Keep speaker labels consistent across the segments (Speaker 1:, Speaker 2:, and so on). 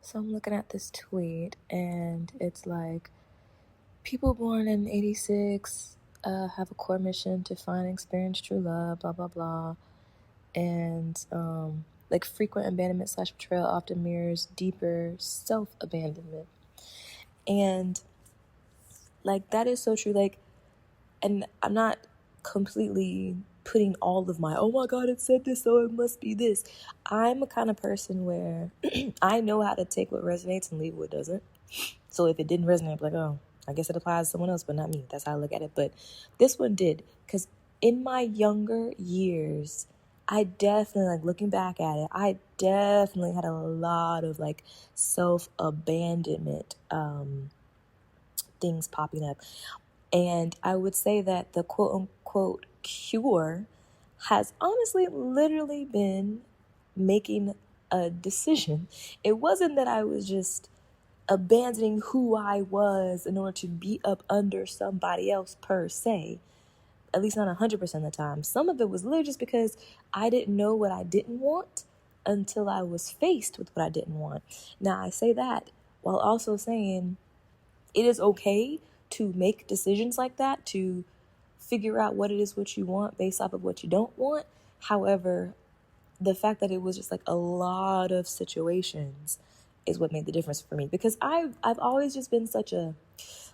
Speaker 1: So I'm looking at this tweet, and it's like, people born in 86 have a core mission to find and experience true love, blah, blah, blah. And like frequent abandonment / betrayal often mirrors deeper self-abandonment. And like, that is so true. Like, and I'm not completely putting all of my, oh my God, it said this, so it must be this. I'm a kind of person where I know how to take what resonates and leave what doesn't. So if it didn't resonate, I'm like, oh, I guess it applies to someone else, but not me. That's how I look at it. But this one did, because in my younger years, I definitely, like, looking back at it, I definitely had a lot of like self-abandonment things popping up. And I would say that the quote unquote cure has honestly literally been making a decision. It wasn't that I was just abandoning who I was in order to be up under somebody else per se, at least not 100% of the time. Some of it was literally just because I didn't know what I didn't want until I was faced with what I didn't want. Now, I say that while also saying it is okay to make decisions like that, to figure out what it is what you want based off of what you don't want. However, the fact that it was just like a lot of situations is what made the difference for me, because I've always just been such a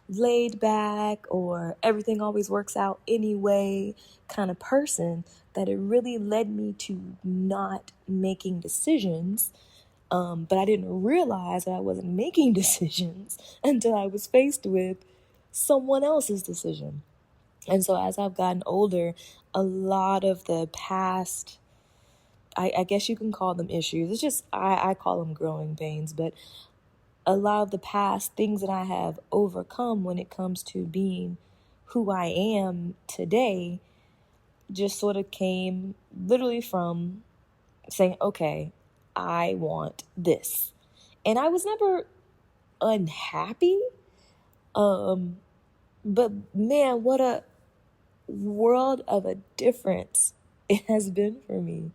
Speaker 1: laid back, or everything always works out anyway kind of person, that it really led me to not making decisions. But I didn't realize that I wasn't making decisions until I was faced with someone else's decision. And so as I've gotten older, a lot of the past, I guess you can call them issues. It's just, I call them growing pains, but a lot of the past things that I have overcome when it comes to being who I am today just sort of came literally from saying, okay, I want this. And I was never unhappy. But man, what a world of a difference it has been for me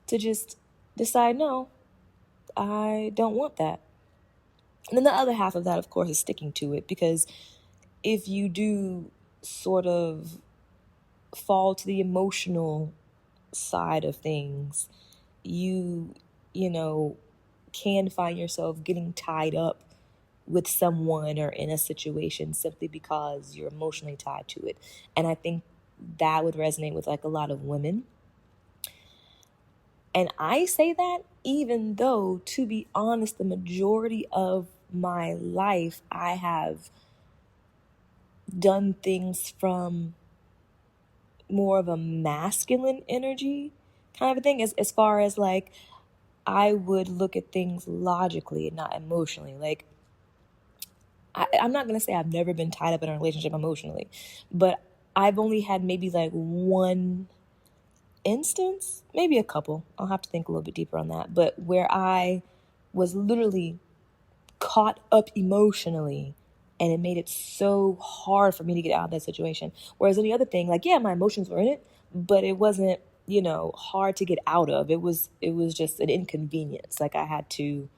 Speaker 1: to just decide, no, I don't want that. And then the other half of that, of course, is sticking to it, because if you do sort of fall to the emotional side of things, you can find yourself getting tied up with someone or in a situation simply because you're emotionally tied to it. And I think that would resonate with like a lot of women. And I say that even though, to be honest, the majority of my life I have done things from more of a masculine energy kind of a thing, as far as like I would look at things logically and not emotionally. Like, I'm not going to say I've never been tied up in a relationship emotionally, but I've only had maybe like one instance, maybe a couple. I'll have to think a little bit deeper on that. But where I was literally caught up emotionally, and it made it so hard for me to get out of that situation. Whereas any other thing, like, yeah, my emotions were in it, but it wasn't, hard to get out of. It was just an inconvenience. Like, I had to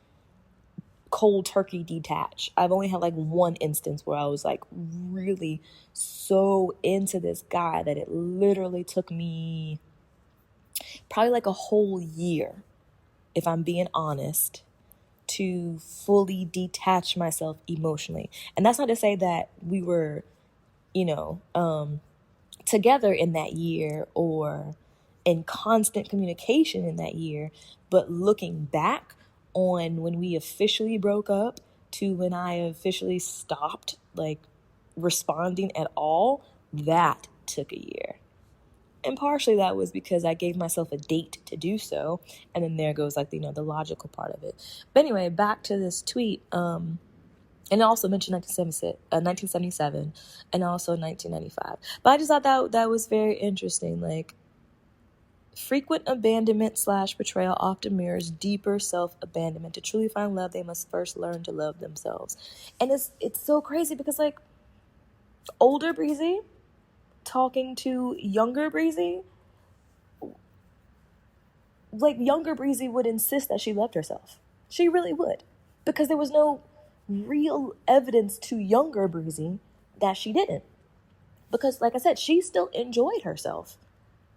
Speaker 1: cold turkey detach. I've only had like one instance where I was like really so into this guy that it literally took me probably like a whole year, if I'm being honest, to fully detach myself emotionally. And that's not to say that we were, together in that year or in constant communication in that year, but looking back on when we officially broke up to when I officially stopped like responding at all, that took a year. And partially that was because I gave myself a date to do so. And then there goes like, the logical part of it. But anyway, back to this tweet. And it also mentioned 1977 and also 1995. But I just thought that was very interesting. Like, frequent abandonment / betrayal often mirrors deeper self-abandonment. To truly find love, they must first learn to love themselves. And it's so crazy because like older Breezy talking to younger Breezy, like younger Breezy would insist that she loved herself. She really would. because there was no real evidence to younger Breezy that she didn't. Because, like I said, she still enjoyed herself.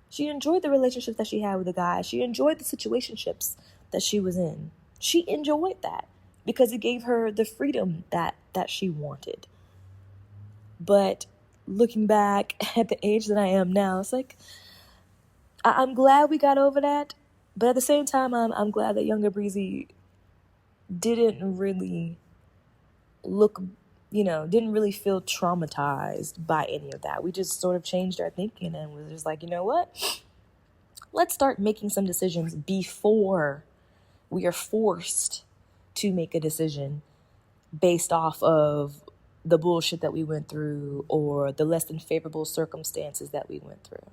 Speaker 1: She enjoyed the relationships that she had with the guy. She enjoyed the situationships that she was in. She enjoyed that because it gave her the freedom that she wanted. But looking back at the age that I am now, it's like, I'm glad we got over that. But at the same time, I'm glad that younger Breezy didn't really didn't really feel traumatized by any of that. We just sort of changed our thinking and was just like, you know what? Let's start making some decisions before we are forced to make a decision based off of the bullshit that we went through or the less than favorable circumstances that we went through.